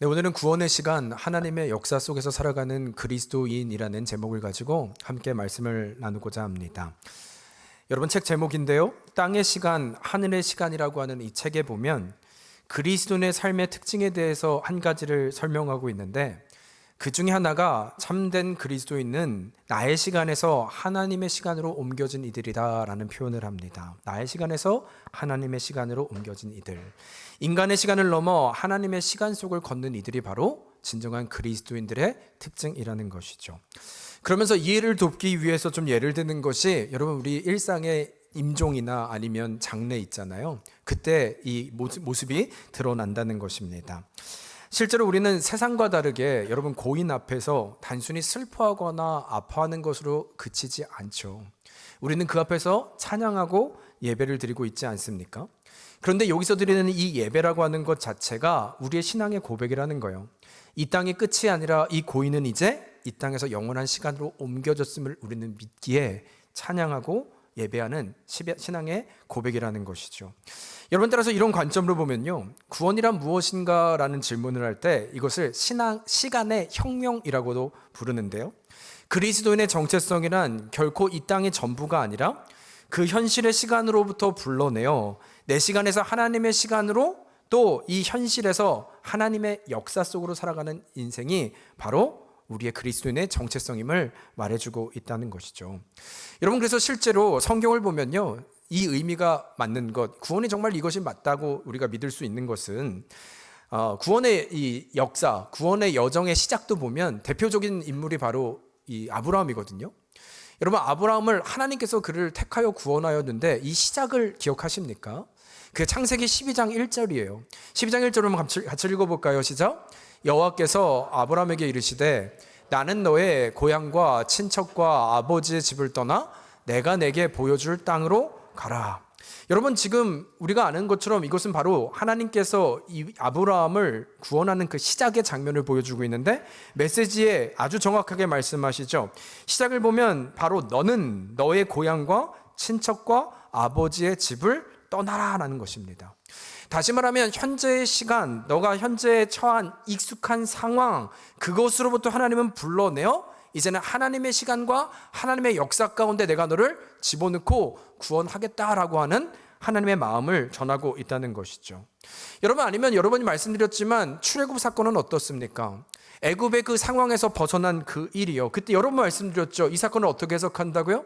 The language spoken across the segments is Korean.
네, 오늘은 구원의 시간, 하나님의 역사 속에서 살아가는 그리스도인이라는 제목을 가지고 함께 말씀을 나누고자 합니다. 여러분, 책 제목인데요, 땅의 시간, 하늘의 시간이라고 하는 이 책에 보면 그리스도인의 삶의 특징에 대해서 한 가지를 설명하고 있는데, 그 중에 하나가 참된 그리스도인은 나의 시간에서 하나님의 시간으로 옮겨진 이들이다 라는 표현을 합니다. 나의 시간에서 하나님의 시간으로 옮겨진 이들, 인간의 시간을 넘어 하나님의 시간 속을 걷는 이들이 바로 진정한 그리스도인들의 특징이라는 것이죠. 그러면서 이해를 돕기 위해서 좀 예를 드는 것이, 여러분, 우리 일상의 임종이나 아니면 장례 있잖아요. 그때 이 모습이 드러난다는 것입니다. 실제로 우리는 세상과 다르게 여러분, 고인 앞에서 단순히 슬퍼하거나 아파하는 것으로 그치지 않죠. 우리는 그 앞에서 찬양하고 예배를 드리고 있지 않습니까? 그런데 여기서 드리는 이 예배라고 하는 것 자체가 우리의 신앙의 고백이라는 거예요. 이 땅의 끝이 아니라 이 고인은 이제 이 땅에서 영원한 시간으로 옮겨졌음을 우리는 믿기에 찬양하고 예배하는 신앙의 고백이라는 것이죠. 여러분, 따라서 이런 관점으로 보면요, 구원이란 무엇인가 라는 질문을 할 때 이것을 시간의 혁명이라고도 부르는데요, 그리스도인의 정체성이란 결코 이 땅의 전부가 아니라 그 현실의 시간으로부터 불러내어 내 시간에서 하나님의 시간으로, 또 이 현실에서 하나님의 역사 속으로 살아가는 인생이 바로 우리의 그리스도인의 정체성임을 말해주고 있다는 것이죠. 여러분, 그래서 실제로 성경을 보면요, 이 의미가 맞는 것, 구원이 정말 이것이 맞다고 우리가 믿을 수 있는 것은, 구원의 이 역사, 구원의 여정의 시작도 보면 대표적인 인물이 바로 이 아브라함이거든요. 여러분, 아브라함을 하나님께서 그를 택하여 구원하였는데 이 시작을 기억하십니까? 그 창세기 12장 1절이에요. 12장 1절을 한번 같이 읽어볼까요? 시작. 여호와께서 아브라함에게 이르시되 나는 너의 고향과 친척과 아버지의 집을 떠나 내가 내게 보여줄 땅으로 가라. 여러분, 지금 우리가 아는 것처럼 이것은 바로 하나님께서 이 아브라함을 구원하는 그 시작의 장면을 보여주고 있는데, 메시지에 아주 정확하게 말씀하시죠. 시작을 보면 바로 너는 너의 고향과 친척과 아버지의 집을 떠나라 라는 것입니다. 다시 말하면 현재의 시간, 너가 현재에 처한 익숙한 상황, 그것으로부터 하나님은 불러내어 이제는 하나님의 시간과 하나님의 역사 가운데 내가 너를 집어넣고 구원하겠다라고 하는 하나님의 마음을 전하고 있다는 것이죠. 여러분, 아니면 여러분이 말씀드렸지만 출애굽 사건은 어떻습니까? 애굽의 그 상황에서 벗어난 그 일이요, 그때 여러 번 말씀드렸죠. 이 사건을 어떻게 해석한다고요?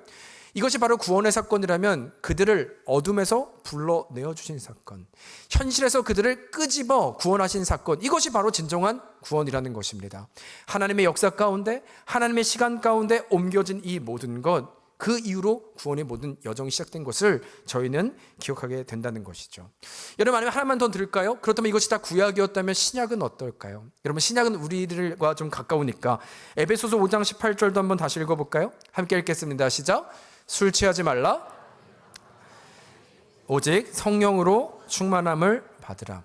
이것이 바로 구원의 사건이라면 그들을 어둠에서 불러내어 주신 사건, 현실에서 그들을 끄집어 구원하신 사건, 이것이 바로 진정한 구원이라는 것입니다. 하나님의 역사 가운데, 하나님의 시간 가운데 옮겨진 이 모든 것, 그 이후로 구원의 모든 여정이 시작된 것을 저희는 기억하게 된다는 것이죠. 여러분, 아니면 하나만 더 들을까요? 그렇다면 이것이 다 구약이었다면 신약은 어떨까요? 여러분, 신약은 우리들과 좀 가까우니까 에베소서 5장 18절도 한번 다시 읽어볼까요? 함께 읽겠습니다. 시작. 술 취하지 말라, 오직 성령으로 충만함을 받으라.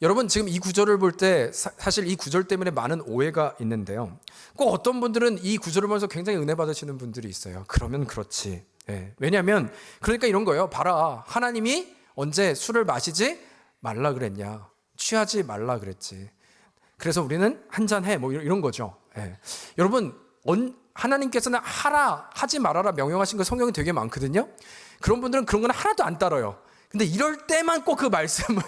여러분, 지금 이 구절을 볼 때 사실 이 구절 때문에 많은 오해가 있는데요, 꼭 어떤 분들은 이 구절을 보면서 굉장히 은혜 받으시는 분들이 있어요. 그러면 그렇지. 네. 왜냐하면 그러니까 이런 거예요. 봐라, 하나님이 언제 술을 마시지 말라 그랬냐, 취하지 말라 그랬지, 그래서 우리는 한잔해, 뭐 이런 거죠. 네. 여러분, 하나님께서는 하라, 하지 말아라 명령하신 거 성경에 되게 많거든요. 그런 분들은 그런 건 하나도 안 따라요. 근데 이럴 때만 꼭 그 말씀을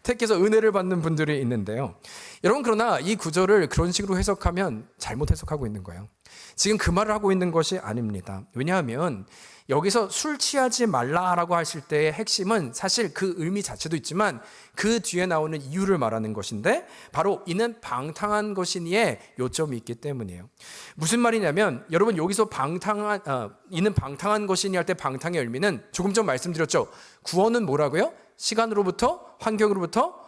택해서 은혜를 받는 분들이 있는데요. 여러분, 그러나 이 구절을 그런 식으로 해석하면 잘못 해석하고 있는 거예요. 지금 그 말을 하고 있는 것이 아닙니다. 왜냐하면 여기서 술 취하지 말라라고 하실 때의 핵심은 사실 그 의미 자체도 있지만 그 뒤에 나오는 이유를 말하는 것인데, 바로 이는 방탕한 것이니에 요점이 있기 때문이에요. 무슨 말이냐면, 여러분, 여기서 이는 방탕한 것이니 할 때 방탕의 의미는 조금 전 말씀드렸죠. 구원은 뭐라고요? 시간으로부터, 환경으로부터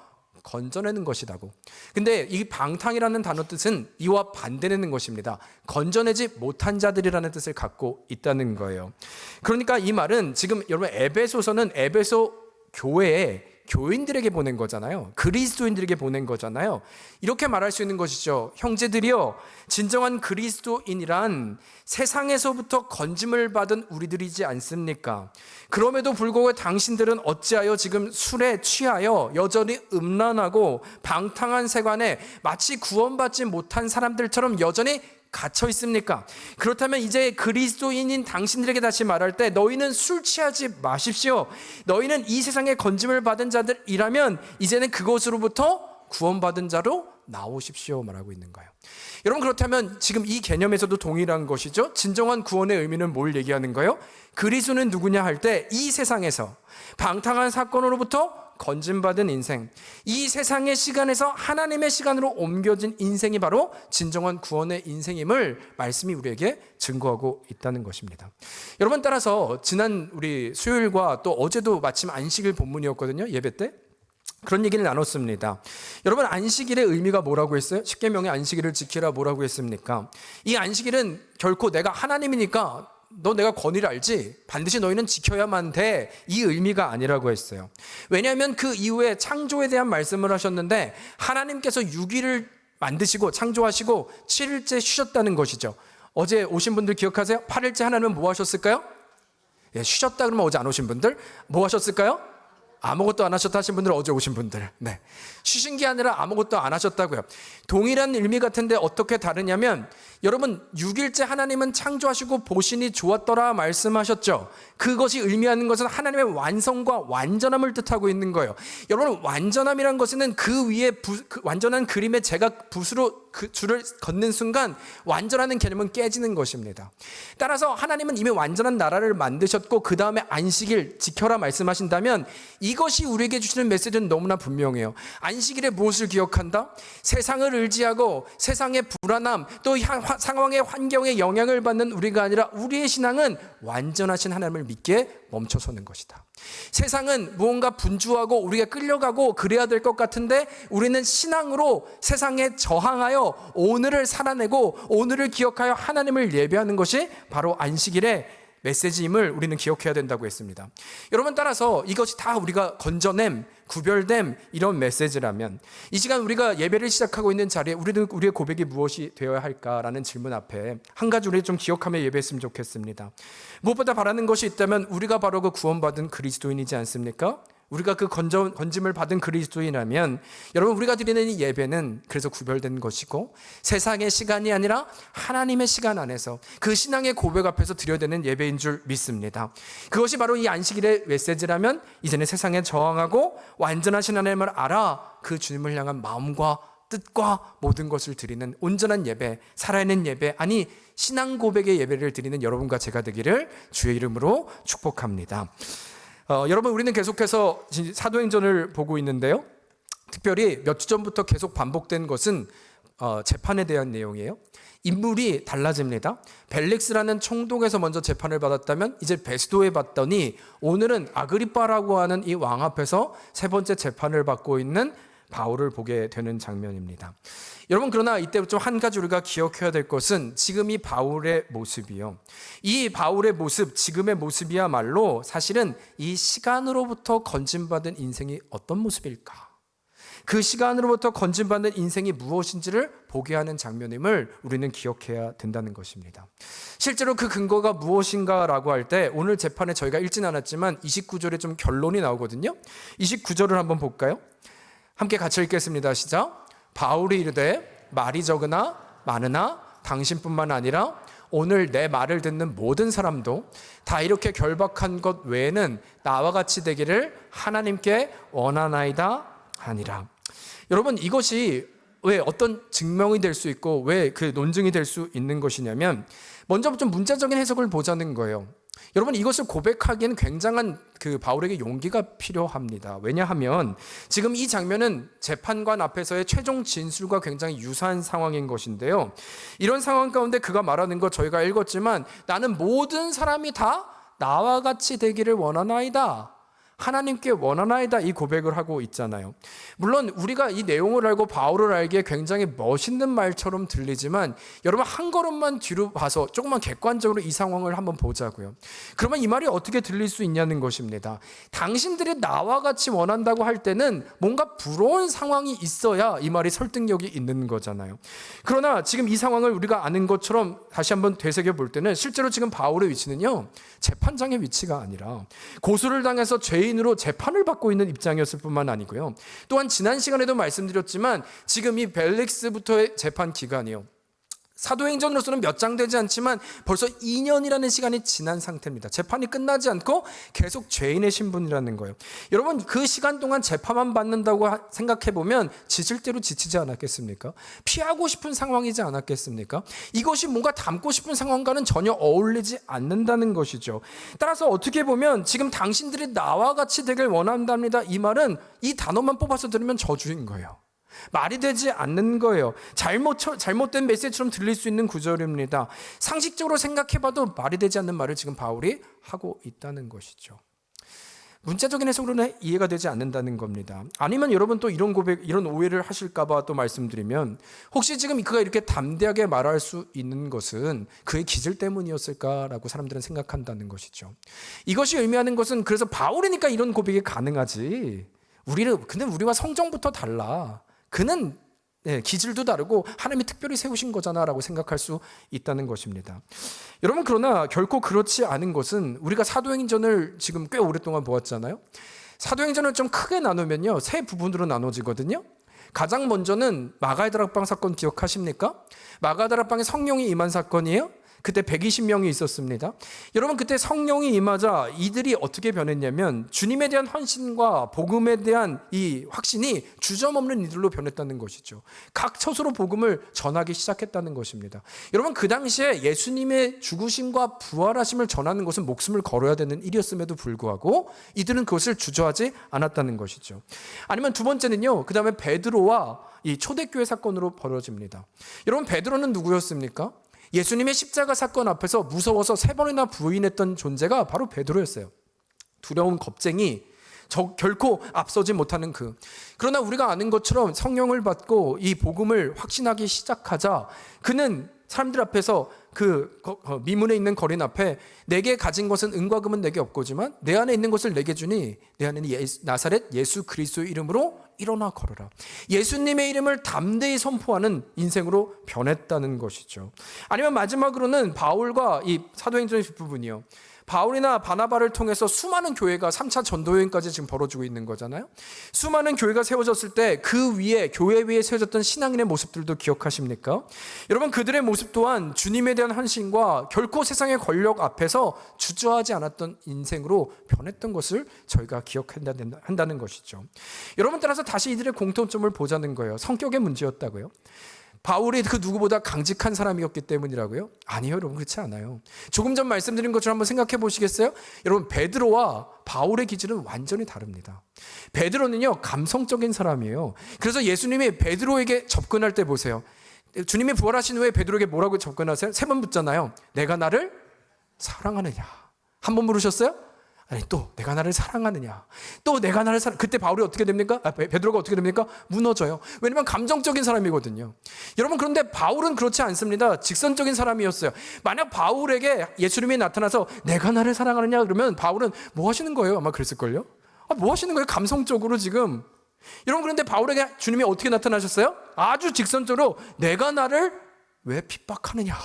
건져내는 것이라고. 근데 이 방탕이라는 단어 뜻은 이와 반대되는 것입니다. 건져내지 못한 자들이라는 뜻을 갖고 있다는 거예요. 그러니까 이 말은 지금 여러분, 에베소서는 에베소 교회의 교인들에게 보낸 거잖아요. 그리스도인들에게 보낸 거잖아요. 이렇게 말할 수 있는 것이죠. 형제들이여, 진정한 그리스도인이란 세상에서부터 건짐을 받은 우리들이지 않습니까? 그럼에도 불구하고 당신들은 어찌하여 지금 술에 취하여 여전히 음란하고 방탕한 세관에 마치 구원받지 못한 사람들처럼 여전히 갇혀 있습니까? 그렇다면 이제 그리스도인인 당신들에게 다시 말할 때 너희는 술 취하지 마십시오. 너희는 이 세상에 건짐을 받은 자들이라면 이제는 그것으로부터 구원받은 자로 나오십시오 말하고 있는 거예요. 여러분, 그렇다면 지금 이 개념에서도 동일한 것이죠. 진정한 구원의 의미는 뭘 얘기하는 거예요? 그리스도는 누구냐 할 때 이 세상에서 방탕한 사건으로부터 건짐받은 인생, 이 세상의 시간에서 하나님의 시간으로 옮겨진 인생이 바로 진정한 구원의 인생임을 말씀이 우리에게 증거하고 있다는 것입니다. 여러분, 따라서 지난 우리 수요일과 또 어제도 마침 안식일 본문이었거든요. 예배 때 그런 얘기를 나눴습니다. 여러분, 안식일의 의미가 뭐라고 했어요? 십계명의 안식일을 지키라 뭐라고 했습니까? 이 안식일은 결코 내가 하나님이니까 너 내가 권위를 알지? 반드시 너희는 지켜야만 돼. 이 의미가 아니라고 했어요. 왜냐하면 그 이후에 창조에 대한 말씀을 하셨는데 하나님께서 6일을 만드시고 창조하시고 7일째 쉬셨다는 것이죠. 어제 오신 분들 기억하세요? 8일째 하나님은 뭐 하셨을까요? 예, 쉬셨다 그러면 어제 안 오신 분들 뭐 하셨을까요? 아무것도 안 하셨다 하신 분들은 어제 오신 분들. 네. 쉬신 게 아니라 아무것도 안 하셨다고요. 동일한 의미 같은데 어떻게 다르냐면 여러분, 6일째 하나님은 창조하시고 보시니 좋았더라 말씀하셨죠. 그것이 의미하는 것은 하나님의 완성과 완전함을 뜻하고 있는 거예요. 여러분, 완전함이란 것은 그 위에 완전한 그림에 제가 붓으로 그 줄을 걷는 순간 완전하는 개념은 깨지는 것입니다. 따라서 하나님은 이미 완전한 나라를 만드셨고 그 다음에 안식일 지켜라 말씀하신다면 이것이 우리에게 주시는 메시지는 너무나 분명해요. 안식일에 무엇을 기억한다? 세상을 의지하고 세상의 불안함 또 상황의 환경에 영향을 받는 우리가 아니라 우리의 신앙은 완전하신 하나님을 믿기에 멈춰서는 것이다. 세상은 무언가 분주하고 우리가 끌려가고 그래야 될 것 같은데 우리는 신앙으로 세상에 저항하여 오늘을 살아내고 오늘을 기억하여 하나님을 예배하는 것이 바로 안식일의 메시지임을 우리는 기억해야 된다고 했습니다. 여러분, 따라서 이것이 다 우리가 건져냄, 구별됨 이런 메시지라면 이 시간 우리가 예배를 시작하고 있는 자리에 우리의 고백이 무엇이 되어야 할까라는 질문 앞에 한 가지 우리 좀 기억하며 예배했으면 좋겠습니다. 무엇보다 바라는 것이 있다면 우리가 바로 그 구원받은 그리스도인이지 않습니까? 우리가 그 건짐을 받은 그리스도인이라면 여러분, 우리가 드리는 이 예배는 그래서 구별된 것이고 세상의 시간이 아니라 하나님의 시간 안에서 그 신앙의 고백 앞에서 드려야 되는 예배인 줄 믿습니다. 그것이 바로 이 안식일의 메시지라면 이제는 세상에 저항하고 완전하신 하나님을 알아 그 주님을 향한 마음과 뜻과 모든 것을 드리는 온전한 예배, 살아있는 예배, 아니 신앙 고백의 예배를 드리는 여러분과 제가 되기를 주의 이름으로 축복합니다. 여러분, 우리는 계속해서 사도행전을 보고 있는데요. 특별히 몇 주 전부터 계속 반복된 것은 재판에 대한 내용이에요. 인물이 달라집니다. 벨릭스라는 총독에서 먼저 재판을 받았다면 이제 베스도에 받더니 오늘은 아그리빠라고 하는 이 왕 앞에서 세 번째 재판을 받고 있는 바울을 보게 되는 장면입니다. 여러분, 그러나 이때 좀 한 가지 우리가 기억해야 될 것은 지금 이 바울의 모습이요. 이 바울의 모습, 지금의 모습이야말로 사실은 이 시간으로부터 건짐받은 인생이 어떤 모습일까? 그 시간으로부터 건짐받는 인생이 무엇인지를 보게 하는 장면임을 우리는 기억해야 된다는 것입니다. 실제로 그 근거가 무엇인가라고 할 때 오늘 재판에 저희가 읽진 않았지만 29절에 좀 결론이 나오거든요. 29절을 한번 볼까요? 함께 같이 읽겠습니다. 시작. 바울이 이르되 말이 적으나 많으나 당신뿐만 아니라 오늘 내 말을 듣는 모든 사람도 다 이렇게 결박한 것 외에는 나와 같이 되기를 하나님께 원하나이다 하니라. 여러분, 이것이 왜 어떤 증명이 될 수 있고 왜 그 논증이 될 수 있는 것이냐면 먼저 좀 문자적인 해석을 보자는 거예요. 여러분, 이것을 고백하기에는 굉장한 그 바울에게 용기가 필요합니다. 왜냐하면 지금 이 장면은 재판관 앞에서의 최종 진술과 굉장히 유사한 상황인 것인데요. 이런 상황 가운데 그가 말하는 것 저희가 읽었지만 나는 모든 사람이 다 나와 같이 되기를 원하나이다. 하나님께 원하나이다 이 고백을 하고 있잖아요. 물론 우리가 이 내용을 알고 바울을 알기에 굉장히 멋있는 말처럼 들리지만 여러분 한 걸음만 뒤로 봐서 조금만 객관적으로 이 상황을 한번 보자고요. 그러면 이 말이 어떻게 들릴 수 있냐는 것입니다. 당신들이 나와 같이 원한다고 할 때는 뭔가 부러운 상황이 있어야 이 말이 설득력이 있는 거잖아요. 그러나 지금 이 상황을 우리가 아는 것처럼 다시 한번 되새겨 볼 때는 실제로 지금 바울의 위치는요, 재판장의 위치가 아니라 고소를 당해서 죄인으로 재판을 받고 있는 입장이었을 뿐만 아니고요. 또한 지난 시간에도 말씀드렸지만 지금 이 벨릭스부터의 재판 기간이요, 사도행전으로서는 몇 장 되지 않지만 벌써 2년이라는 시간이 지난 상태입니다. 재판이 끝나지 않고 계속 죄인의 신분이라는 거예요. 여러분 그 시간 동안 재판만 받는다고 생각해 보면 지칠 대로 지치지 않았겠습니까? 피하고 싶은 상황이지 않았겠습니까? 이것이 뭔가 담고 싶은 상황과는 전혀 어울리지 않는다는 것이죠. 따라서 어떻게 보면 지금 당신들이 나와 같이 되길 원한답니다, 이 말은 이 단어만 뽑아서 들으면 저주인 거예요. 말이 되지 않는 거예요. 잘못된 메시지처럼 들릴 수 있는 구절입니다. 상식적으로 생각해봐도 말이 되지 않는 말을 지금 바울이 하고 있다는 것이죠. 문자적인 해석으로는 이해가 되지 않는다는 겁니다. 아니면 여러분 또 이런 이런 오해를 하실까봐 또 말씀드리면, 혹시 지금 그가 이렇게 담대하게 말할 수 있는 것은 그의 기질 때문이었을까라고 사람들은 생각한다는 것이죠. 이것이 의미하는 것은 그래서 바울이니까 이런 고백이 가능하지, 근데 우리와 성정부터 달라. 그는 기질도 다르고 하나님이 특별히 세우신 거잖아라고 생각할 수 있다는 것입니다. 여러분 그러나 결코 그렇지 않은 것은 우리가 사도행전을 지금 꽤 오랫동안 보았잖아요. 사도행전을 좀 크게 나누면요, 세 부분으로 나눠지거든요. 가장 먼저는 마가다락방 사건 기억하십니까? 마가다락방에 성령이 임한 사건이에요. 그때 120명이 있었습니다. 여러분 그때 성령이 임하자 이들이 어떻게 변했냐면 주님에 대한 헌신과 복음에 대한 이 확신이 주저없는 이들로 변했다는 것이죠. 각 처소로 복음을 전하기 시작했다는 것입니다. 여러분 그 당시에 예수님의 죽으심과 부활하심을 전하는 것은 목숨을 걸어야 되는 일이었음에도 불구하고 이들은 그것을 주저하지 않았다는 것이죠. 아니면 두 번째는요, 그 다음에 베드로와 이 초대교회 사건으로 벌어집니다. 여러분 베드로는 누구였습니까? 예수님의 십자가 사건 앞에서 무서워서 3번이나 부인했던 존재가 바로 베드로였어요. 두려운 겁쟁이, 결코 앞서지 못하는 그러나 우리가 아는 것처럼 성령을 받고 이 복음을 확신하기 시작하자 그는 사람들 앞에서 그 미문에 있는 거린 앞에 내게 가진 것은 은과 금은 내게 없고지만 내 안에 있는 것을 내게 주니 내 안에는 나사렛 예수 그리스도의 이름으로 일어나 걸어라. 예수님의 이름을 담대히 선포하는 인생으로 변했다는 것이죠. 아니면 마지막으로는 바울과 이 사도행전의 뒷부분이요, 바울이나 바나바를 통해서 수많은 교회가 3차 전도여행까지 지금 벌어지고 있는 거잖아요. 수많은 교회가 세워졌을 때 그 위에, 교회 위에 세워졌던 신앙인의 모습들도 기억하십니까? 여러분 그들의 모습 또한 주님에 대한 헌신과 결코 세상의 권력 앞에서 주저하지 않았던 인생으로 변했던 것을 저희가 기억한다는 것이죠. 여러분 따라서 다시 이들의 공통점을 보자는 거예요. 성격의 문제였다고요? 바울이 그 누구보다 강직한 사람이었기 때문이라고요? 아니요, 여러분 그렇지 않아요. 조금 전 말씀드린 것처럼 한번 생각해 보시겠어요? 여러분 베드로와 바울의 기질은 완전히 다릅니다. 베드로는요 감성적인 사람이에요. 그래서 예수님이 베드로에게 접근할 때 보세요. 주님이 부활하신 후에 베드로에게 뭐라고 접근하세요? 3번 묻잖아요. 내가 나를 사랑하느냐? 한 번 물으셨어요? 아니 또 내가 나를 사랑하느냐, 또 내가 나를 그때 바울이 어떻게 됩니까? 베드로가 어떻게 됩니까? 무너져요. 왜냐면 감정적인 사람이거든요. 여러분 그런데 바울은 그렇지 않습니다. 직선적인 사람이었어요. 만약 바울에게 예수님이 나타나서 내가 나를 사랑하느냐 그러면 바울은 뭐 하시는 거예요? 아마 그랬을걸요. 뭐 하시는 거예요? 감성적으로 지금. 여러분 그런데 바울에게 주님이 어떻게 나타나셨어요? 아주 직선적으로 내가 나를 왜 핍박하느냐,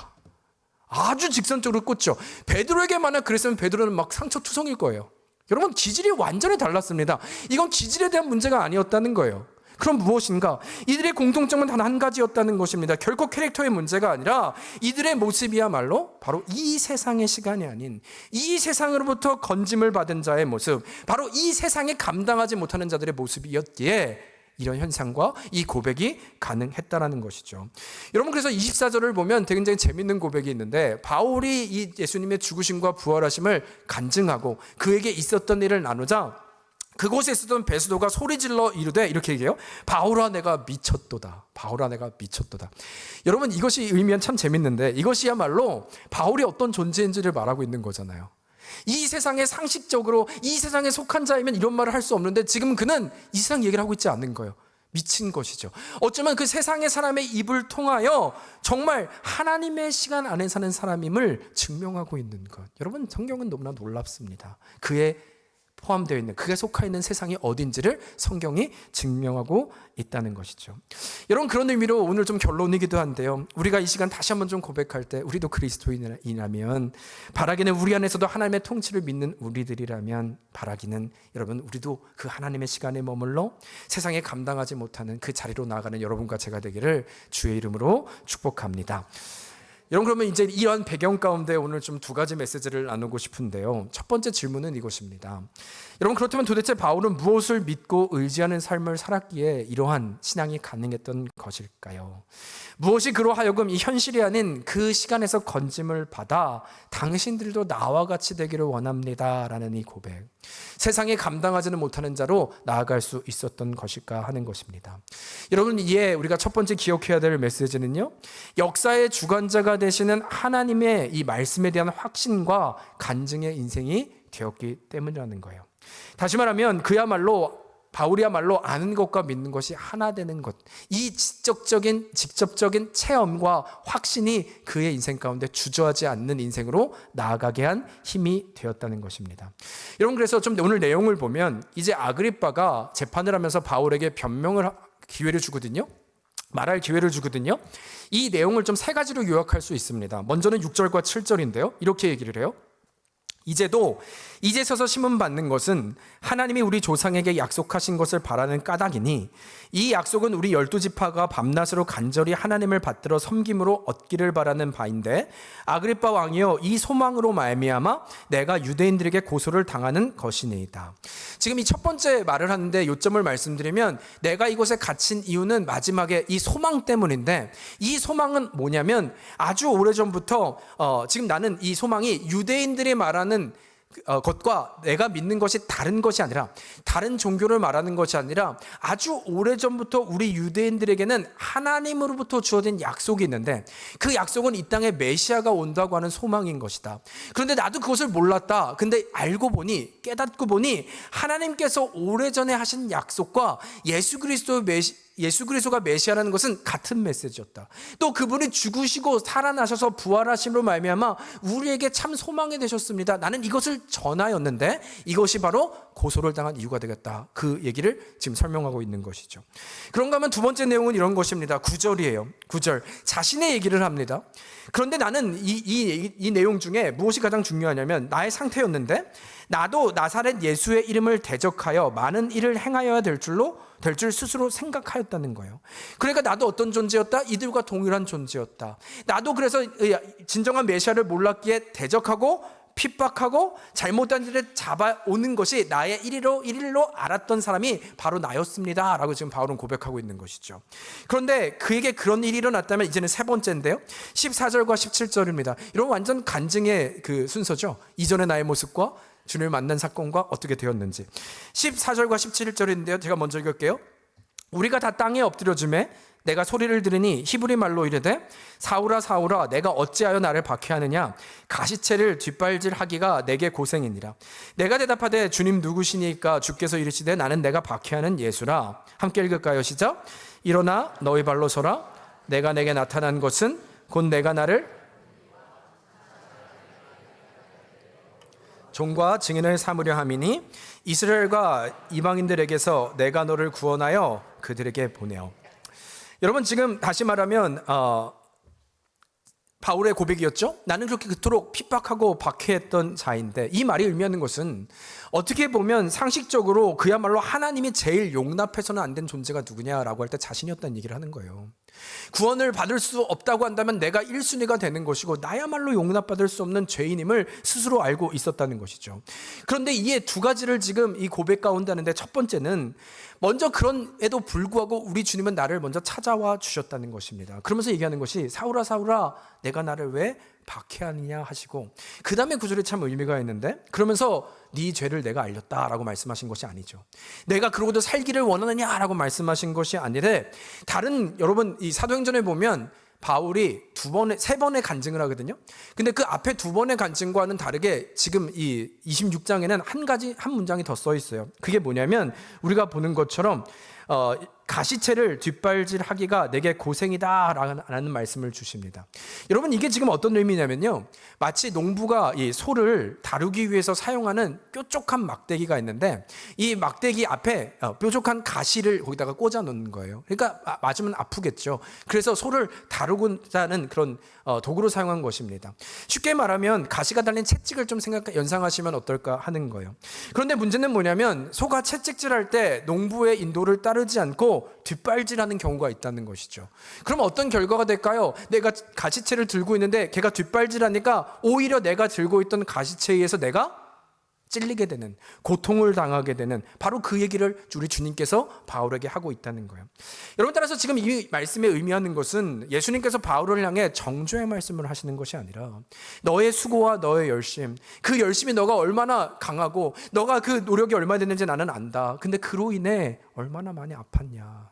아주 직선적으로 꽂죠. 베드로에게 만약 그랬으면 베드로는 막 상처투성일 거예요. 여러분 기질이 완전히 달랐습니다. 이건 기질에 대한 문제가 아니었다는 거예요. 그럼 무엇인가? 이들의 공통점은 단 한 가지였다는 것입니다. 결코 캐릭터의 문제가 아니라 이들의 모습이야말로 바로 이 세상의 시간이 아닌 이 세상으로부터 건짐을 받은 자의 모습, 바로 이 세상에 감당하지 못하는 자들의 모습이었기에 이런 현상과 이 고백이 가능했다라는 것이죠. 여러분 그래서 24절을 보면 굉장히 재밌는 고백이 있는데, 바울이 이 예수님의 죽으심과 부활하심을 간증하고 그에게 있었던 일을 나누자 그곳에 있었던 베스도가 소리질러 이르되 이렇게 얘기해요. 바울아 내가 미쳤도다. 바울아 내가 미쳤도다. 여러분 이것이 의미한 참 재밌는데, 이것이야말로 바울이 어떤 존재인지를 말하고 있는 거잖아요. 이 세상에 상식적으로 이 세상에 속한 자이면 이런 말을 할 수 없는데 지금 그는 이 세상 얘기를 하고 있지 않는 거예요. 미친 것이죠. 어쩌면 그 세상의 사람의 입을 통하여 정말 하나님의 시간 안에 사는 사람임을 증명하고 있는 것. 여러분, 성경은 너무나 놀랍습니다. 그의 포함되어 있는, 그게 속해 있는 세상이 어딘지를 성경이 증명하고 있다는 것이죠. 여러분, 그런 의미로 오늘 좀 결론이기도 한데요, 우리가 이 시간 다시 한번 좀 고백할 때 우리도 그리스도인이라면, 바라기는 우리 안에서도 하나님의 통치를 믿는 우리들이라면, 바라기는 여러분, 우리도 그 하나님의 시간에 머물러 세상에 감당하지 못하는 그 자리로 나아가는 여러분과 제가 되기를 주의 이름으로 축복합니다. 여러분, 그러면 이제 이런 배경 가운데 오늘 좀 두 가지 메시지를 나누고 싶은데요, 첫 번째 질문은 이것입니다. 여러분, 그렇다면 도대체 바울은 무엇을 믿고 의지하는 삶을 살았기에 이러한 신앙이 가능했던 것일까요? 무엇이 그로 하여금 이 현실이 아닌 그 시간에서 건짐을 받아 당신들도 나와 같이 되기를 원합니다 라는 이 고백, 세상에 감당하지는 못하는 자로 나아갈 수 있었던 것일까 하는 것입니다. 여러분, 이에 우리가 첫 번째 기억해야 될 메시지는요, 역사의 주관자가 되시는 하나님의 이 말씀에 대한 확신과 간증의 인생이 되었기 때문이라는 거예요. 다시 말하면 바울이야말로 아는 것과 믿는 것이 하나 되는 것, 이 직접적인 체험과 확신이 그의 인생 가운데 주저하지 않는 인생으로 나아가게 한 힘이 되었다는 것입니다. 여러분, 그래서 좀 오늘 내용을 보면 이제 아그리빠가 재판을 하면서 바울에게 기회를 주거든요. 말할 기회를 주거든요. 이 내용을 좀 세 가지로 요약할 수 있습니다. 먼저는 6절과 7절인데요. 이렇게 얘기를 해요. 이제도 이제 서서 심은 받는 것은 하나님이 우리 조상에게 약속하신 것을 바라는 까닭이니 이 약속은 우리 12지파가 밤낮으로 간절히 하나님을 받들어 섬김으로 얻기를 바라는 바인데, 아그리빠 왕이여, 이 소망으로 말미암아 내가 유대인들에게 고소를 당하는 것이니이다. 지금 이 첫 번째 말을 하는데 요점을 말씀드리면, 내가 이곳에 갇힌 이유는 마지막에 이 소망 때문인데, 이 소망은 뭐냐면 아주 오래전부터 지금 나는 이 소망이 유대인들이 말하는 것과 내가 믿는 것이 다른 것이 아니라, 다른 종교를 말하는 것이 아니라 아주 오래전부터 우리 유대인들에게는 하나님으로부터 주어진 약속이 있는데, 그 약속은 이 땅에 메시아가 온다고 하는 소망인 것이다. 그런데 나도 그것을 몰랐다. 근데 깨닫고 보니 하나님께서 오래전에 하신 약속과 예수 그리스도가 메시아라는 것은 같은 메시지였다. 또 그분이 죽으시고 살아나셔서 부활하심으로 말미암아 우리에게 참 소망이 되셨습니다. 나는 이것을 전하였는데 이것이 바로 고소를 당한 이유가 되겠다. 그 얘기를 지금 설명하고 있는 것이죠. 그런가 하면 두 번째 내용은 이런 것입니다. 9절이에요. 9절. 자신의 얘기를 합니다. 그런데 나는 이 내용 중에 무엇이 가장 중요하냐면, 나의 상태였는데 나도 나사렛 예수의 이름을 대적하여 많은 일을 행하여야 될 줄 스스로 생각하였다는 거예요. 그러니까 나도 어떤 존재였다? 이들과 동일한 존재였다. 나도 그래서 진정한 메시아를 몰랐기에 대적하고 핍박하고 잘못한 일을 잡아오는 것이 나의 일일로 알았던 사람이 바로 나였습니다 라고 지금 바울은 고백하고 있는 것이죠. 그런데 그에게 그런 일이 일어났다면 이제는 세 번째인데요, 14절과 17절입니다. 이런 완전 간증의 그 순서죠. 이전의 나의 모습과 주님을 만난 사건과 어떻게 되었는지. 14절과 17절인데요, 제가 먼저 읽을게요. 우리가 다 땅에 엎드려 주매 내가 소리를 들으니 히브리 말로 이르되, 사울아 사울아 내가 어찌하여 나를 박해하느냐, 가시체를 뒷발질하기가 내게 고생이니라. 내가 대답하되 주님 누구시니까? 주께서 이르시되 나는 내가 박해하는 예수라. 함께 읽을까요? 시작. 일어나 너희 발로 서라. 내가 내게 나타난 것은 곧 내가 나를 종과 증인을 삼으려 함이니 이스라엘과 이방인들에게서 내가 너를 구원하여 그들에게 보내어. 여러분, 지금 다시 말하면 바울의 고백이었죠. 나는 그렇게 그토록 핍박하고 박해했던 자인데, 이 말이 의미하는 것은 어떻게 보면 상식적으로 그야말로 하나님이 제일 용납해서는 안 된 존재가 누구냐라고 할 때 자신이었다는 얘기를 하는 거예요. 구원을 받을 수 없다고 한다면 내가 1순위가 되는 것이고 나야말로 용납받을 수 없는 죄인임을 스스로 알고 있었다는 것이죠. 그런데 이에 두 가지를 지금 이 고백 가운데 하는데, 첫 번째는 먼저 그런에도 불구하고 우리 주님은 나를 먼저 찾아와 주셨다는 것입니다. 그러면서 얘기하는 것이, 사울아 사울아 내가 나를 왜 박해하느냐 하시고, 그 다음에 구절이 참 의미가 있는데, 그러면서 네 죄를 내가 알렸다라고 말씀하신 것이 아니죠. 내가 그러고도 살기를 원하느냐라고 말씀하신 것이 아니래, 여러분 이 사도행전에 보면 바울이 세 번의 간증을 하거든요. 근데 그 앞에 두 번의 간증과는 다르게 지금 이 26장에는 한 문장이 더 써 있어요. 그게 뭐냐면 우리가 보는 것처럼 가시채를 뒷발질하기가 내게 고생이다 라는 말씀을 주십니다. 여러분, 이게 지금 어떤 의미냐면요, 마치 농부가 이 소를 다루기 위해서 사용하는 뾰족한 막대기가 있는데 이 막대기 앞에 뾰족한 가시를 거기다가 꽂아 놓는 거예요. 그러니까 맞으면 아프겠죠. 그래서 소를 다루고자 하는 그런 도구로 사용한 것입니다. 쉽게 말하면 가시가 달린 채찍을 좀 연상하시면 어떨까 하는 거예요. 그런데 문제는 뭐냐면 소가 채찍질할 때 농부의 인도를 따르지 않고 뒷발질하는 경우가 있다는 것이죠. 그럼 어떤 결과가 될까요? 내가 가시채를 들고 있는데 걔가 뒷발질하니까 오히려 내가 들고 있던 가시채에 의해서 내가 찔리게 되는, 고통을 당하게 되는, 바로 그 얘기를 우리 주님께서 바울에게 하고 있다는 거예요. 여러분, 따라서 지금 이 말씀에 의미하는 것은 예수님께서 바울을 향해 정죄의 말씀을 하시는 것이 아니라 너의 수고와 너의 열심, 그 열심이 너가 얼마나 강하고 너가 그 노력이 얼마나 됐는지 나는 안다. 근데 그로 인해 얼마나 많이 아팠냐,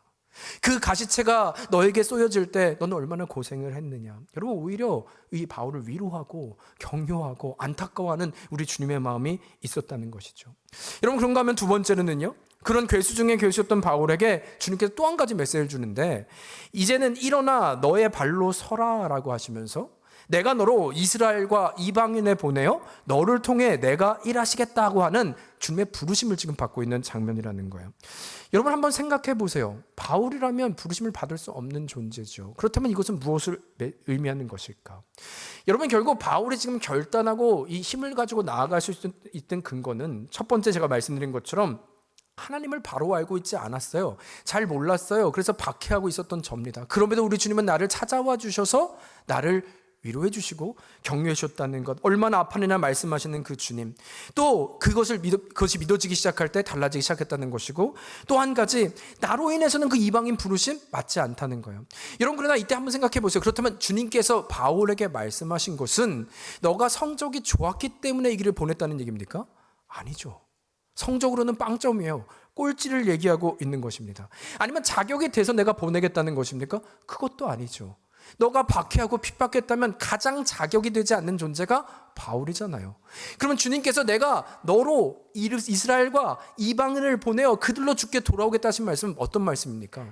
그 가시채가 너에게 쏘여질 때 너는 얼마나 고생을 했느냐. 여러분, 오히려 이 바울을 위로하고 격려하고 안타까워하는 우리 주님의 마음이 있었다는 것이죠. 여러분, 그런가 하면 두 번째는요, 그런 괴수 중에 괴수였던 바울에게 주님께서 또 한 가지 메시지를 주는데, 이제는 일어나 너의 발로 서라 라고 하시면서 내가 너로 이스라엘과 이방인에 보내어 너를 통해 내가 일하시겠다고 하는 주님의 부르심을 지금 받고 있는 장면이라는 거예요. 여러분, 한번 생각해 보세요. 바울이라면 부르심을 받을 수 없는 존재죠. 그렇다면 이것은 무엇을 의미하는 것일까? 여러분, 결국 바울이 지금 결단하고 이 힘을 가지고 나아갈 수 있던 근거는, 첫 번째 제가 말씀드린 것처럼 하나님을 바로 알고 있지 않았어요. 잘 몰랐어요. 그래서 박해하고 있었던 접니다. 그럼에도 우리 주님은 나를 찾아와 주셔서 나를 위로해 주시고 격려해 주셨다는 것, 얼마나 아팠느냐 말씀하시는 그 주님, 또 그것이 믿어지기 시작할 때 달라지기 시작했다는 것이고, 또 한 가지, 나로 인해서는 그 이방인 부르심 맞지 않다는 거예요. 여러분, 그러나 이때 한번 생각해 보세요. 그렇다면 주님께서 바울에게 말씀하신 것은 너가 성적이 좋았기 때문에 이 길을 보냈다는 얘기입니까? 아니죠. 성적으로는 빵점이에요. 꼴찌를 얘기하고 있는 것입니다. 아니면 자격이 돼서 내가 보내겠다는 것입니까? 그것도 아니죠. 너가 박해하고 핍박했다면 가장 자격이 되지 않는 존재가 바울이잖아요. 그러면 주님께서 내가 너로 이스라엘과 이방인을 보내어 그들로 죽게 돌아오겠다 하신 말씀은 어떤 말씀입니까?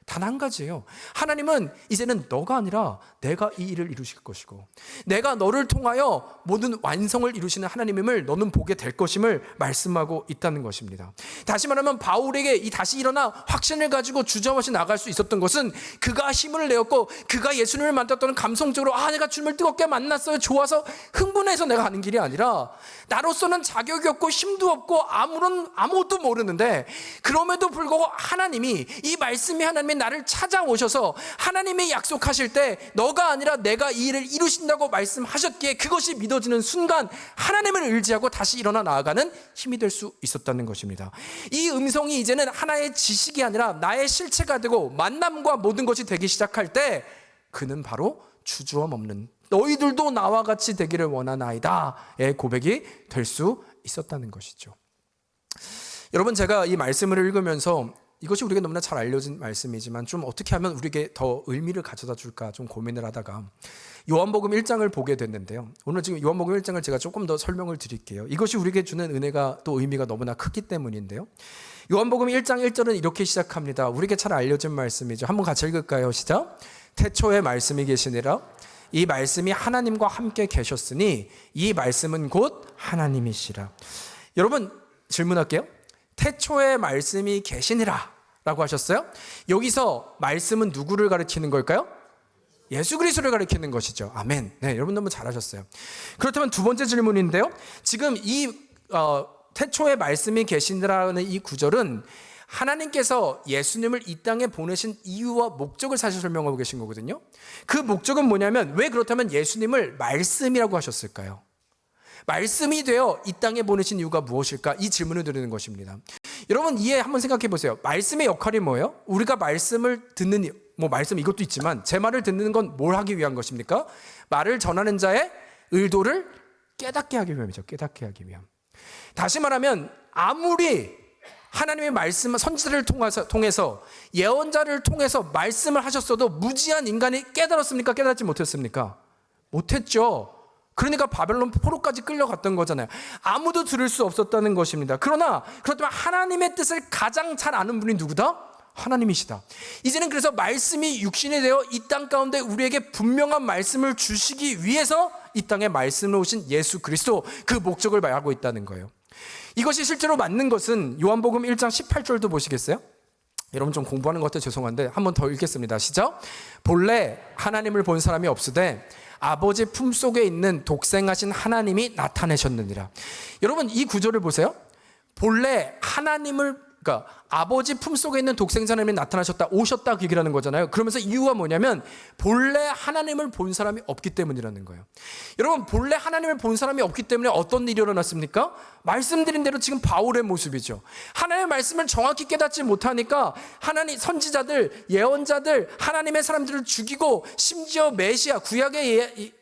단 한 가지예요. 하나님은 이제는 너가 아니라 내가 이 일을 이루실 것이고, 내가 너를 통하여 모든 완성을 이루시는 하나님임을 너는 보게 될 것임을 말씀하고 있다는 것입니다. 다시 말하면 바울에게 이 다시 일어나 확신을 가지고 주저없이 나갈 수 있었던 것은 그가 힘을 내었고 그가 예수님을 만났던 감성적으로 내가 주님을 뜨겁게 만났어요, 좋아서 흥분해서 내가 가는 길이 아니라, 나로서는 자격이 없고 힘도 없고 아무것도 모르는데 그럼에도 불구하고 하나님이, 이 말씀이 하나님이 나를 찾아오셔서 하나님이 약속하실 때 너가 아니라 내가 이 일을 이루신다고 말씀하셨기에 그것이 믿어지는 순간 하나님을 의지하고 다시 일어나 나아가는 힘이 될 수 있었다는 것입니다. 이 음성이 이제는 하나의 지식이 아니라 나의 실체가 되고 만남과 모든 것이 되기 시작할 때 그는 바로 주저함 없는, 너희들도 나와 같이 되기를 원하나이다의 고백이 될 수 있었다는 것이죠. 여러분, 제가 이 말씀을 읽으면서 이것이 우리에게 너무나 잘 알려진 말씀이지만 좀 어떻게 하면 우리에게 더 의미를 가져다 줄까 좀 고민을 하다가 요한복음 1장을 보게 됐는데요. 오늘 지금 요한복음 1장을 제가 조금 더 설명을 드릴게요. 이것이 우리에게 주는 은혜가 또 의미가 너무나 크기 때문인데요. 요한복음 1장 1절은 이렇게 시작합니다. 우리에게 잘 알려진 말씀이죠. 한번 같이 읽을까요? 시작. 태초에 말씀이 계시니라. 이 말씀이 하나님과 함께 계셨으니 이 말씀은 곧 하나님이시라. 여러분, 질문할게요. 태초에 말씀이 계시니라 라고 하셨어요. 여기서 말씀은 누구를 가리키는 걸까요? 예수 그리스도를 가리키는 것이죠. 아멘. 네, 여러분 너무 잘하셨어요. 그렇다면 두 번째 질문인데요. 지금 이 태초에 말씀이 계시니라는 이 구절은 하나님께서 예수님을 이 땅에 보내신 이유와 목적을 사실 설명하고 계신 거거든요. 그 목적은 뭐냐면, 왜 그렇다면 예수님을 말씀이라고 하셨을까요? 말씀이 되어 이 땅에 보내신 이유가 무엇일까? 이 질문을 드리는 것입니다. 여러분, 한번 생각해 보세요. 말씀의 역할이 뭐예요? 우리가 말씀을 듣는, 말씀 이것도 있지만 제 말을 듣는 건 뭘 하기 위한 것입니까? 말을 전하는 자의 의도를 깨닫게 하기 위함이죠. 깨닫게 하기 위함. 다시 말하면 아무리 하나님의 말씀, 선지자를 통해서 예언자를 통해서 말씀을 하셨어도 무지한 인간이 깨달았습니까? 깨닫지 못했습니까? 못했죠. 그러니까 바벨론 포로까지 끌려갔던 거잖아요. 아무도 들을 수 없었다는 것입니다. 그렇다면 하나님의 뜻을 가장 잘 아는 분이 누구다? 하나님이시다. 이제는 그래서 말씀이 육신이 되어 이 땅 가운데 우리에게 분명한 말씀을 주시기 위해서 이 땅에 말씀으로 오신 예수 그리스도, 그 목적을 말하고 있다는 거예요. 이것이 실제로 맞는 것은 요한복음 1장 18절도 보시겠어요? 여러분 좀 공부하는 것 같아 죄송한데 한 번 더 읽겠습니다. 시작. 본래 하나님을 본 사람이 없으되 아버지 품속에 있는 독생하신 하나님이 나타내셨느니라. 여러분 이 구절을 보세요. 본래 하나님을, 그러니까 아버지 품속에 있는 독생자 하나님이 나타나셨다, 오셨다, 그 얘기를 하는 거잖아요. 그러면서 이유가 뭐냐면 본래 하나님을 본 사람이 없기 때문이라는 거예요. 여러분 본래 하나님을 본 사람이 없기 때문에 어떤 일이 일어났습니까? 말씀드린 대로 지금 바울의 모습이죠. 하나님의 말씀을 정확히 깨닫지 못하니까 하나님 선지자들, 예언자들, 하나님의 사람들을 죽이고, 심지어 메시아, 구약의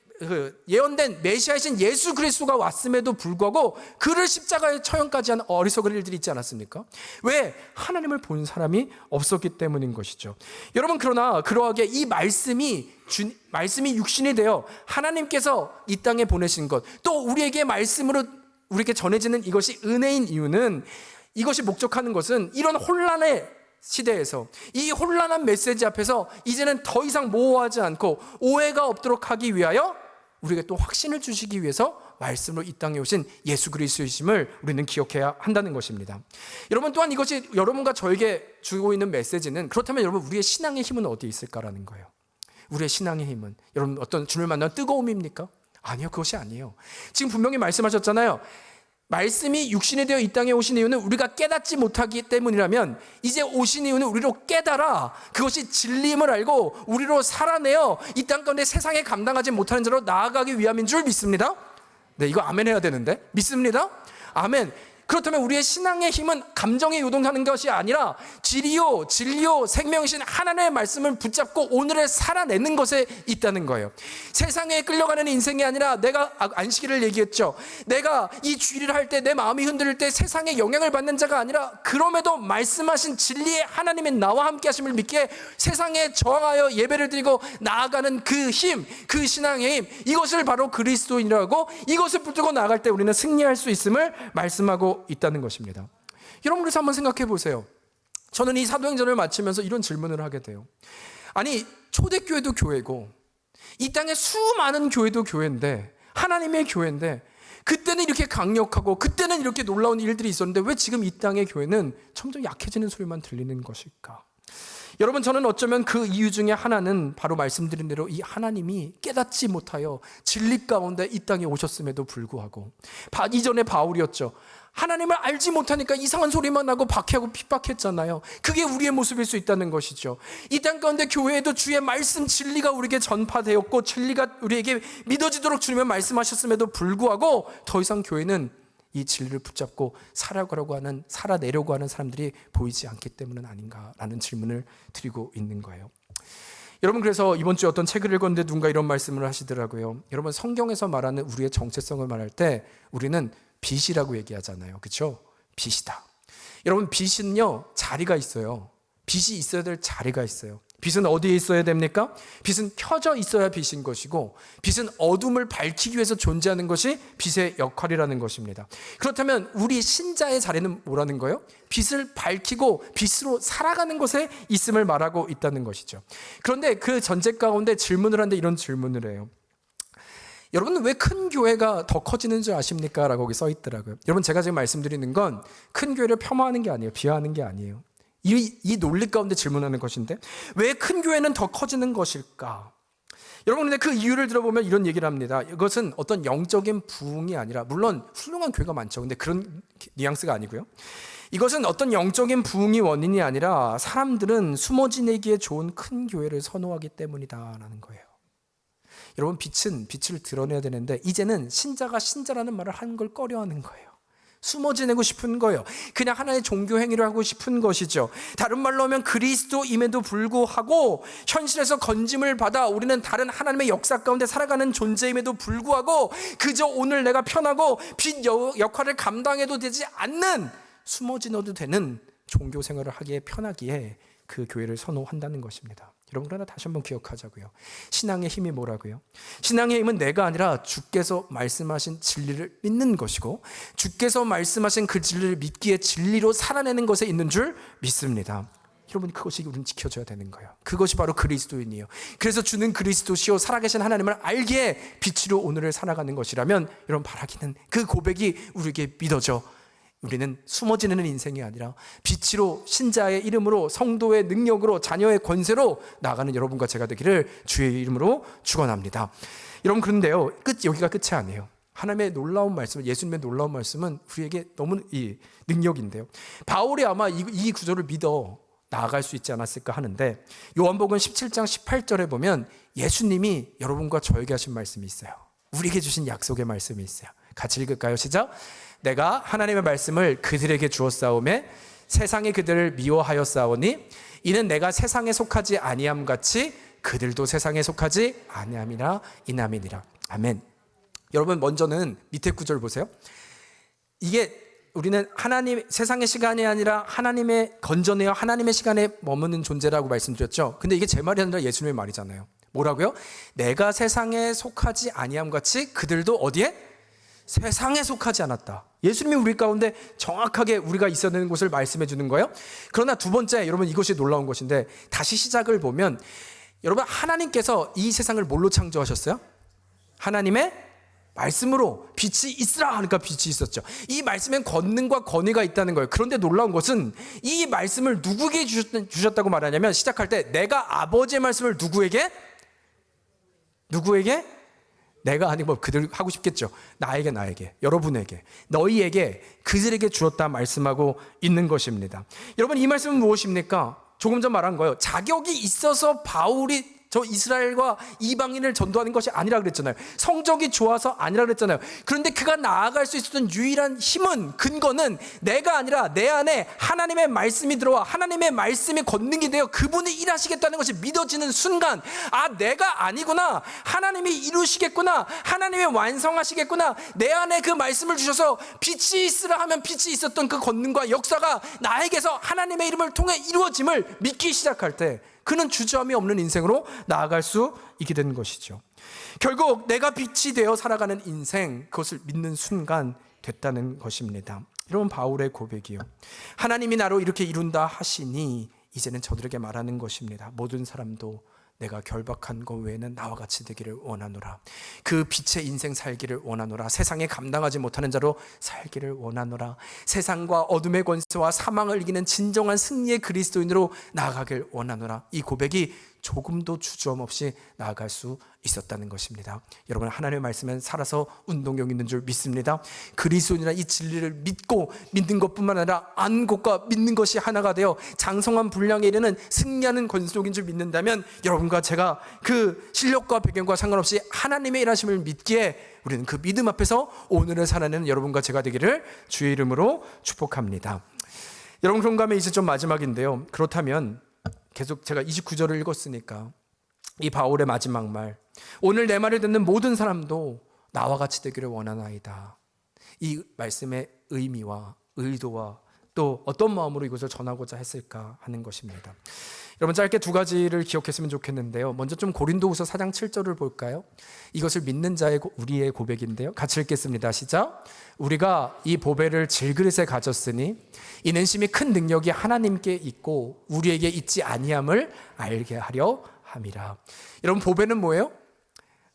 예언된 메시아이신 예수 그리스도가 왔음에도 불구하고 그를 십자가에 처형까지 한 어리석은 일들이 있지 않았습니까? 왜? 하나님을 본 사람이 없었기 때문인 것이죠. 여러분 그러나 그러하게 이 말씀이 육신이 되어 하나님께서 이 땅에 보내신 것, 또 우리에게 말씀으로 우리에게 전해지는 이것이 은혜인 이유는, 이것이 목적하는 것은 이런 혼란의 시대에서, 이 혼란한 메시지 앞에서 이제는 더 이상 모호하지 않고 오해가 없도록 하기 위하여 우리에게 또 확신을 주시기 위해서 말씀으로 이 땅에 오신 예수 그리스도이심을 우리는 기억해야 한다는 것입니다. 여러분 또한 이것이 여러분과 저에게 주고 있는 메시지는, 그렇다면 여러분 우리의 신앙의 힘은 어디에 있을까라는 거예요. 우리의 신앙의 힘은 여러분 어떤 주를 만난 뜨거움입니까? 아니요, 그것이 아니에요. 지금 분명히 말씀하셨잖아요. 말씀이 육신이 되어 이 땅에 오신 이유는 우리가 깨닫지 못하기 때문이라면, 이제 오신 이유는 우리로 깨달아 그것이 진리임을 알고 우리로 살아내어 이 땅 가운데 세상에 감당하지 못하는 자로 나아가기 위함인 줄 믿습니다. 네, 이거 아멘 해야 되는데 믿습니다. 아멘. 그렇다면 우리의 신앙의 힘은 감정에 요동하는 것이 아니라 진리요 생명이신 하나님의 말씀을 붙잡고 오늘을 살아내는 것에 있다는 거예요. 세상에 끌려가는 인생이 아니라, 내가 안식일을 얘기했죠. 내가 이 주일을 할 때 내 마음이 흔들릴 때 세상에 영향을 받는 자가 아니라, 그럼에도 말씀하신 진리의 하나님의 나와 함께 하심을 믿기에 세상에 저항하여 예배를 드리고 나아가는 그 힘, 그 신앙의 힘, 이것을 바로 그리스도인이라고, 이것을 붙들고 나아갈 때 우리는 승리할 수 있음을 말씀하고 있다는 것입니다. 여러분 그래서 한번 생각해 보세요. 저는 이 사도행전을 마치면서 이런 질문을 하게 돼요. 아니 초대교회도 교회고 이 땅에 수많은 교회도 교회인데, 하나님의 교회인데, 그때는 이렇게 강력하고 그때는 이렇게 놀라운 일들이 있었는데 왜 지금 이 땅의 교회는 점점 약해지는 소리만 들리는 것일까? 여러분 저는 어쩌면 그 이유 중에 하나는 바로 말씀드린 대로 이 하나님이 깨닫지 못하여 진리 가운데 이 땅에 오셨음에도 불구하고, 이전에 바울이었죠. 하나님을 알지 못하니까 이상한 소리만 하고 박해하고 핍박했잖아요. 그게 우리의 모습일 수 있다는 것이죠. 이 땅 가운데 교회에도 주의 말씀 진리가 우리에게 전파되었고 진리가 우리에게 믿어지도록 주님의 말씀하셨음에도 불구하고 더 이상 교회는 이 진리를 붙잡고 살아내려고 하는 사람들이 보이지 않기 때문은 아닌가라는 질문을 드리고 있는 거예요. 여러분 그래서 이번 주에 어떤 책을 읽었는데 누군가 이런 말씀을 하시더라고요. 여러분 성경에서 말하는 우리의 정체성을 말할 때 우리는 빛이라고 얘기하잖아요. 그렇죠? 빛이다. 여러분 빛은요 자리가 있어요. 빛이 있어야 될 자리가 있어요. 빛은 어디에 있어야 됩니까? 빛은 켜져 있어야 빛인 것이고, 빛은 어둠을 밝히기 위해서 존재하는 것이 빛의 역할이라는 것입니다. 그렇다면 우리 신자의 자리는 뭐라는 거예요? 빛을 밝히고 빛으로 살아가는 것에 있음을 말하고 있다는 것이죠. 그런데 그 전제 가운데 질문을 하는데 이런 질문을 해요. 여러분 왜 큰 교회가 더 커지는 줄 아십니까? 라고 거기 써 있더라고요. 여러분 제가 지금 말씀드리는 건 큰 교회를 폄하하는 게 아니에요. 비하하는 게 아니에요. 이 논리 가운데 질문하는 것인데, 왜 큰 교회는 더 커지는 것일까? 여러분 근데 그 이유를 들어보면 이런 얘기를 합니다. 이것은 어떤 영적인 부흥이 아니라, 물론 훌륭한 교회가 많죠. 근데 그런 뉘앙스가 아니고요. 이것은 어떤 영적인 부흥이 원인이 아니라 사람들은 숨어 지내기에 좋은 큰 교회를 선호하기 때문이다라는 거예요. 여러분 빛은 빛을 드러내야 되는데 이제는 신자가 신자라는 말을 하는 걸 꺼려하는 거예요. 숨어 지내고 싶은 거예요. 그냥 하나의 종교 행위를 하고 싶은 것이죠. 다른 말로 하면 그리스도임에도 불구하고 현실에서 건짐을 받아 우리는 다른 하나님의 역사 가운데 살아가는 존재임에도 불구하고 그저 오늘 내가 편하고 빛 역할을 감당해도 되지 않는 숨어 지내도 되는 종교 생활을 하기에 편하기에 그 교회를 선호한다는 것입니다. 여러분, 그러나 다시 한번 기억하자고요. 신앙의 힘이 뭐라고요? 신앙의 힘은 내가 아니라 주께서 말씀하신 진리를 믿는 것이고, 주께서 말씀하신 그 진리를 믿기에 진리로 살아내는 것에 있는 줄 믿습니다. 여러분, 그것이 우리는 지켜져야 되는 거예요. 그것이 바로 그리스도인이에요. 그래서 주는 그리스도시요 살아계신 하나님을 알기에 빛으로 오늘을 살아가는 것이라면, 여러분, 바라기는 그 고백이 우리에게 믿어져 우리는 숨어 지내는 인생이 아니라 빛으로, 신자의 이름으로, 성도의 능력으로, 자녀의 권세로 나아가는 여러분과 제가 되기를 주의 이름으로 축원합니다. 여러분, 그런데요, 여기가 끝이 아니에요. 하나님의 놀라운 말씀, 예수님의 놀라운 말씀은 우리에게 너무 이 능력인데요, 바울이 아마 이 구절을 믿어 나아갈 수 있지 않았을까 하는데, 요한복음 17장 18절에 보면 예수님이 여러분과 저에게 하신 말씀이 있어요. 우리에게 주신 약속의 말씀이 있어요. 같이 읽을까요? 시작. 내가 하나님의 말씀을 그들에게 주었사오매 세상이 그들을 미워하였사오니 이는 내가 세상에 속하지 아니함 같이 그들도 세상에 속하지 아니함이라 이남이니라. 아멘. 여러분, 먼저는 밑에 구절 보세요. 이게 우리는 하나님, 세상의 시간이 아니라 하나님의 건져내어 하나님의 시간에 머무는 존재라고 말씀드렸죠. 근데 이게 제 말이 아니라 예수님의 말이잖아요. 뭐라고요? 내가 세상에 속하지 아니함 같이 그들도 어디에? 세상에 속하지 않았다. 예수님이 우리 가운데 정확하게 우리가 있어야 되는 곳을 말씀해 주는 거예요. 그러나 두 번째, 여러분, 이것이 놀라운 것인데, 다시 시작을 보면 여러분, 하나님께서 이 세상을 뭘로 창조하셨어요? 하나님의 말씀으로. 빛이 있으라 하니까 빛이 있었죠. 이 말씀엔 권능과 권위가 있다는 거예요. 그런데 놀라운 것은 이 말씀을 누구에게 주셨다고 말하냐면, 시작할 때 내가 아버지의 말씀을 누구에게? 내가 아니고 그들 하고 싶겠죠. 나에게, 여러분에게, 너희에게, 그들에게 주었다 말씀하고 있는 것입니다. 여러분, 이 말씀은 무엇입니까? 조금 전 말한 거예요. 자격이 있어서 바울이 저 이스라엘과 이방인을 전도하는 것이 아니라 그랬잖아요. 성적이 좋아서 아니라 그랬잖아요. 그런데 그가 나아갈 수 있었던 유일한 힘은, 근거는 내가 아니라 내 안에 하나님의 말씀이 들어와 하나님의 말씀이 권능이 되어 그분이 일하시겠다는 것이 믿어지는 순간, 아, 내가 아니구나, 하나님이 이루시겠구나, 하나님이 완성하시겠구나, 내 안에 그 말씀을 주셔서 빛이 있으라 하면 빛이 있었던 그 권능과 역사가 나에게서 하나님의 이름을 통해 이루어짐을 믿기 시작할 때, 그는 주저함이 없는 인생으로 나아갈 수 있게 되는 것이죠. 결국 내가 빛이 되어 살아가는 인생, 그것을 믿는 순간 됐다는 것입니다. 여러분, 바울의 고백이요, 하나님이 나로 이렇게 이룬다 하시니 이제는 저들에게 말하는 것입니다. 모든 사람도 내가 결박한 것 외에는 나와 같이 되기를 원하노라. 그 빛의 인생 살기를 원하노라. 세상에 감당하지 못하는 자로 살기를 원하노라. 세상과 어둠의 권세와 사망을 이기는 진정한 승리의 그리스도인으로 나아가길 원하노라. 이 고백이 조금도 주저함 없이 나아갈 수 있었다는 것입니다. 여러분, 하나님의 말씀은 살아서 운동력 있는 줄 믿습니다. 그리스도인이라는 이 진리를 믿고 믿는 것뿐만 아니라 아는 것과 믿는 것이 하나가 되어 장성한 분량에 이르는 승리하는 권속인 줄 믿는다면, 여러분과 제가 그 실력과 배경과 상관없이 하나님의 일하심을 믿기에 우리는 그 믿음 앞에서 오늘을 살아내는 여러분과 제가 되기를 주의 이름으로 축복합니다. 여러분, 그런가 하면 이제 좀 마지막인데요, 그렇다면 계속 제가 29절을 읽었으니까 이 바울의 마지막 말, 오늘 내 말을 듣는 모든 사람도 나와 같이 되기를 원하나이다. 이 말씀의 의미와 의도와 또 어떤 마음으로 이것을 전하고자 했을까 하는 것입니다. 여러분, 짧게 두 가지를 기억했으면 좋겠는데요, 먼저 좀 고린도후서 4장 7절을 볼까요? 이것을 믿는 자의 우리의 고백인데요, 같이 읽겠습니다. 시작. 우리가 이 보배를 질그릇에 가졌으니 이는 심히 큰 능력이 하나님께 있고 우리에게 있지 아니함을 알게 하려 함이라. 여러분, 보배는 뭐예요?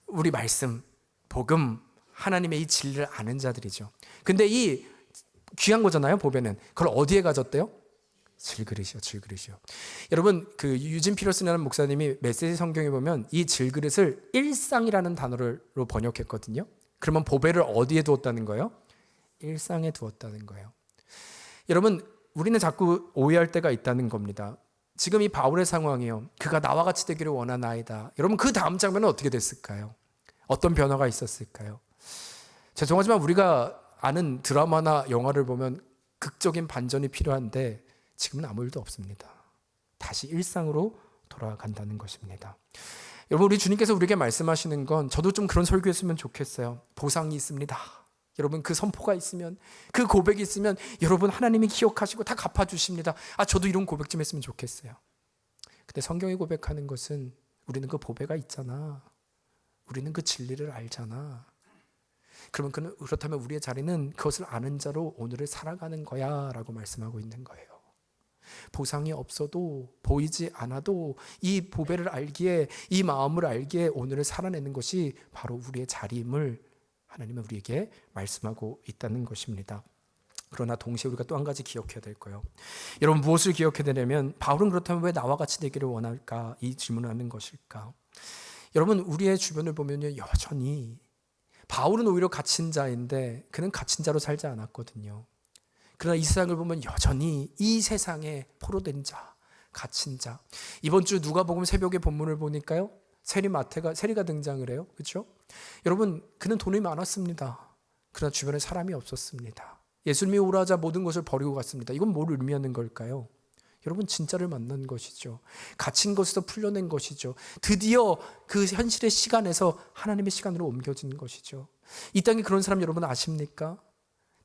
우리 말씀, 복음, 하나님의 이 진리를 아는 자들이죠. 근데 이 귀한 거잖아요, 보배는. 그걸 어디에 가졌대요? 질그릇이요. 여러분, 그 유진 피러스라는 목사님이 메시지 성경에 보면 이 질그릇을 일상이라는 단어로 번역했거든요. 그러면 보배를 어디에 두었다는 거예요? 일상에 두었다는 거예요. 여러분, 우리는 자꾸 오해할 때가 있다는 겁니다. 지금 이 바울의 상황이요, 그가 나와 같이 되기를 원하나이다. 여러분, 그 다음 장면은 어떻게 됐을까요? 어떤 변화가 있었을까요? 죄송하지만 우리가 아는 드라마나 영화를 보면 극적인 반전이 필요한데 지금은 아무 일도 없습니다. 다시 일상으로 돌아간다는 것입니다. 여러분, 우리 주님께서 우리에게 말씀하시는 건, 저도 좀 그런 설교했으면 좋겠어요. 보상이 있습니다. 여러분 그 선포가 있으면, 그 고백이 있으면 여러분 하나님이 기억하시고 다 갚아주십니다. 저도 이런 고백 좀 했으면 좋겠어요. 근데 성경이 고백하는 것은 우리는 그 보배가 있잖아, 우리는 그 진리를 알잖아. 그러면 그렇다면 우리의 자리는 그것을 아는 자로 오늘을 살아가는 거야 라고 말씀하고 있는 거예요. 보상이 없어도, 보이지 않아도 이 보배를 알기에, 이 마음을 알기에 오늘을 살아내는 것이 바로 우리의 자리임을 하나님은 우리에게 말씀하고 있다는 것입니다. 그러나 동시에 우리가 또 한 가지 기억해야 될 거예요. 여러분, 무엇을 기억해야 되냐면, 바울은 그렇다면 왜 나와 같이 되기를 원할까? 이 질문을 하는 것일까? 여러분, 우리의 주변을 보면요, 여전히 바울은 오히려 갇힌 자인데 그는 갇힌 자로 살지 않았거든요. 그러나 이 세상을 보면 여전히 이 세상에 포로된 자, 갇힌 자. 이번 주 누가복음 새벽에 본문을 보니까요, 세리가 등장을 해요. 그렇죠? 여러분, 그는 돈이 많았습니다. 그러나 주변에 사람이 없었습니다. 예수님이 오라자 모든 것을 버리고 갔습니다. 이건 뭘 의미하는 걸까요? 여러분, 진짜를 만난 것이죠. 갇힌 것에서 풀려낸 것이죠. 드디어 그 현실의 시간에서 하나님의 시간으로 옮겨진 것이죠. 이 땅에 그런 사람 여러분 아십니까?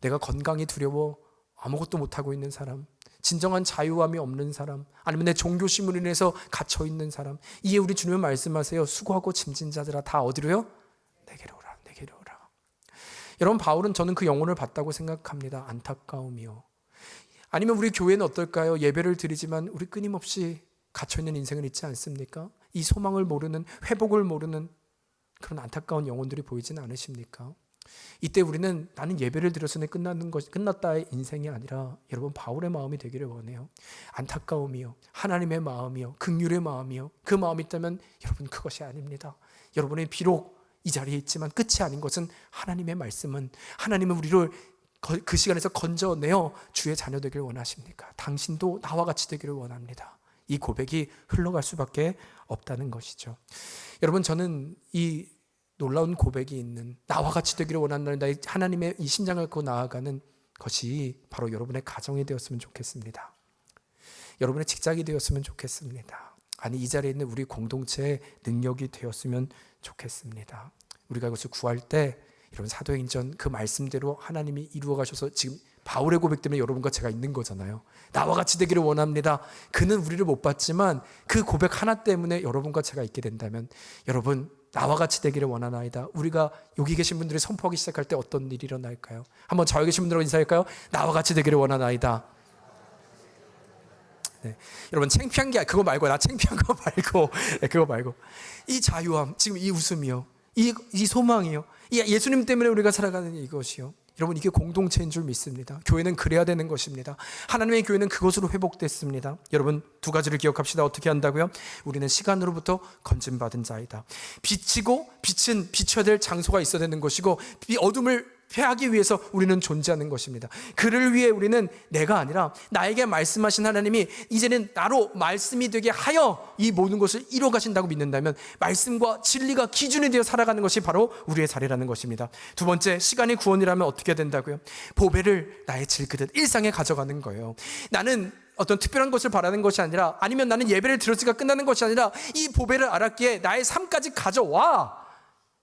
내가 건강이 두려워 아무것도 못하고 있는 사람, 진정한 자유함이 없는 사람, 아니면 내 종교심으로 인해서 갇혀있는 사람. 이에 우리 주님은 말씀하세요. 수고하고 짐진 자들아 다 어디로요? 내게로 오라, 내게로 오라. 여러분, 바울은 저는 그 영혼을 봤다고 생각합니다. 안타까움이요. 아니면 우리 교회는 어떨까요? 예배를 드리지만 우리 끊임없이 갇혀있는 인생을 있지 않습니까? 이 소망을 모르는, 회복을 모르는 그런 안타까운 영혼들이 보이지는 않으십니까? 이때 우리는 나는 예배를 드려서는 끝났다의 인생이 아니라 여러분, 바울의 마음이 되기를 원해요. 안타까움이요, 하나님의 마음이요, 긍휼의 마음이요. 그 마음이 있다면 여러분, 그것이 아닙니다. 여러분이 비록 이 자리에 있지만 끝이 아닌 것은 하나님의 말씀은, 하나님은 우리를 그 시간에서 건져내어 주의 자녀 되기를 원하십니까? 당신도 나와 같이 되기를 원합니다. 이 고백이 흘러갈 수밖에 없다는 것이죠. 여러분, 저는 이 놀라운 고백이 있는, 나와 같이 되기를 원한다는 나의 하나님의 이 심장을 갖고 나아가는 것이 바로 여러분의 가정이 되었으면 좋겠습니다. 여러분의 직장이 되었으면 좋겠습니다. 아니, 이 자리에 있는 우리 공동체의 능력이 되었으면 좋겠습니다. 우리가 이것을 구할 때 여러분, 사도행전 그 말씀대로 하나님이 이루어 가셔서 지금 바울의 고백 때문에 여러분과 제가 있는 거잖아요. 나와 같이 되기를 원합니다. 그는 우리를 못 봤지만 그 고백 하나 때문에 여러분과 제가 있게 된다면, 여러분, 나와 같이 되기를 원하나이다. 우리가 여기 계신 분들이 선포하기 시작할 때 어떤 일이 일어날까요? 한번 저기 계신 분들하고 인사할까요? 나와 같이 되기를 원하나이다. 네. 여러분, 창피한 게 그거 말고, 나 창피한 거 말고, 네, 그거 말고, 이 자유함, 지금 이 웃음이요, 이 소망이요, 이 예수님 때문에 우리가 살아가는 이것이요. 여러분, 이게 공동체인 줄 믿습니다. 교회는 그래야 되는 것입니다. 하나님의 교회는 그것으로 회복됐습니다. 여러분, 두 가지를 기억합시다. 어떻게 한다고요? 우리는 시간으로부터 건짐받은 자이다. 빛은 비춰야 될 장소가 있어야 되는 것이고, 이 어둠을 패하기 위해서 우리는 존재하는 것입니다. 그를 위해 우리는 내가 아니라 나에게 말씀하신 하나님이 이제는 나로 말씀이 되게 하여 이 모든 것을 이루어 가신다고 믿는다면, 말씀과 진리가 기준이 되어 살아가는 것이 바로 우리의 자리라는 것입니다. 두 번째, 시간이 구원이라면 어떻게 된다고요? 보배를 나의 질그릇 일상에 가져가는 거예요. 나는 어떤 특별한 것을 바라는 것이 아니라, 아니면 나는 예배를 들었으니까 끝나는 것이 아니라 이 보배를 알았기에 나의 삶까지 가져와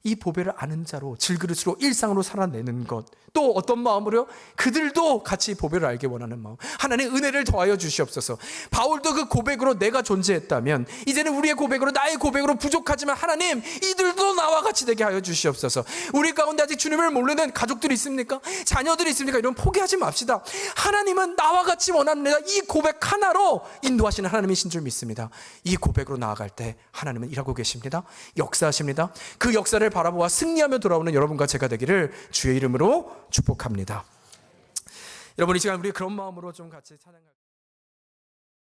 이 보배를 아는 자로, 질그릇으로 일상으로 살아내는 것. 또 어떤 마음으로요? 그들도 같이 보배를 알게 원하는 마음. 하나님 은혜를 더하여 주시옵소서. 바울도 그 고백으로 내가 존재했다면, 이제는 우리의 고백으로, 나의 고백으로 부족하지만 하나님, 이들도 나와 같이 되게 하여 주시옵소서. 우리 가운데 아직 주님을 모르는 가족들이 있습니까? 자녀들이 있습니까? 이런 포기하지 맙시다. 하나님은 나와 같이 원합니다. 이 고백 하나로 인도하시는 하나님이신 줄 믿습니다. 이 고백으로 나아갈 때 하나님은 일하고 계십니다. 역사하십니다. 그 역사를 바라보아 승리하며 돌아오는 여러분과 제가 되기를 주의 이름으로 축복합니다. 여러분, 이 시간 우리 그런 마음으로 좀 같이 찬양할까요?